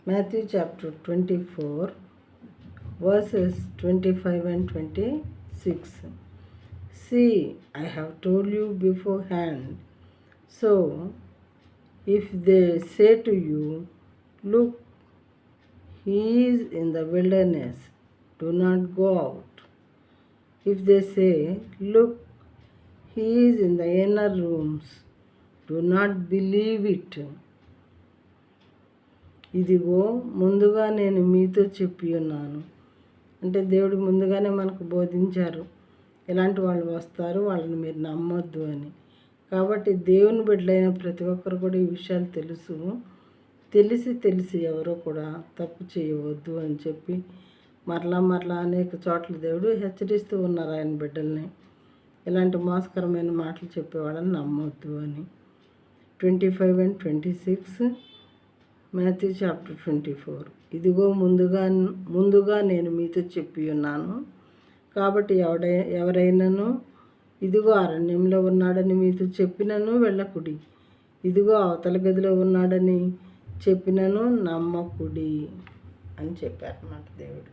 Matthew chapter 24, verses 25 and 26. See, I have told you beforehand. So, if they say to you, look, he is in the wilderness, do not go out. If they say, look, he is in the inner rooms, do not believe it. ఇదిగో ముందుగా నేను మీతో చెప్పి ఉన్నాను. అంటే దేవుడు ముందుగానే మనకు బోధించారు, ఎలాంటి వాళ్ళు వస్తారు, వాళ్ళని మీరు నమ్మొద్దు అని. కాబట్టి దేవుని బిడ్డలైన ప్రతి ఒక్కరు కూడా ఈ విషయాలు తెలుసు. తెలిసి ఎవరో కూడా తప్పు చేయవద్దు అని చెప్పి మరలా అనేక చోట్ల దేవుడు హెచ్చరిస్తూ ఉన్నారు ఆయన బిడ్డల్ని. ఇలాంటి మోసకరమైన మాటలు చెప్పేవాళ్ళని నమ్మొద్దు అని. 25 and 26, మాథ్యూ చాప్టర్ 24. ఇదిగో ముందుగా నేను మీతో చెప్పి ఉన్నాను. కాబట్టి ఎవరైనాను ఇదిగో అరణ్యంలో ఉన్నాడని మీతో చెప్పినను వెళ్ళకుడి, ఇదిగో అవతల గదిలో ఉన్నాడని చెప్పినను నమ్మకుడి అని చెప్పారన్నమాట దేవుడు.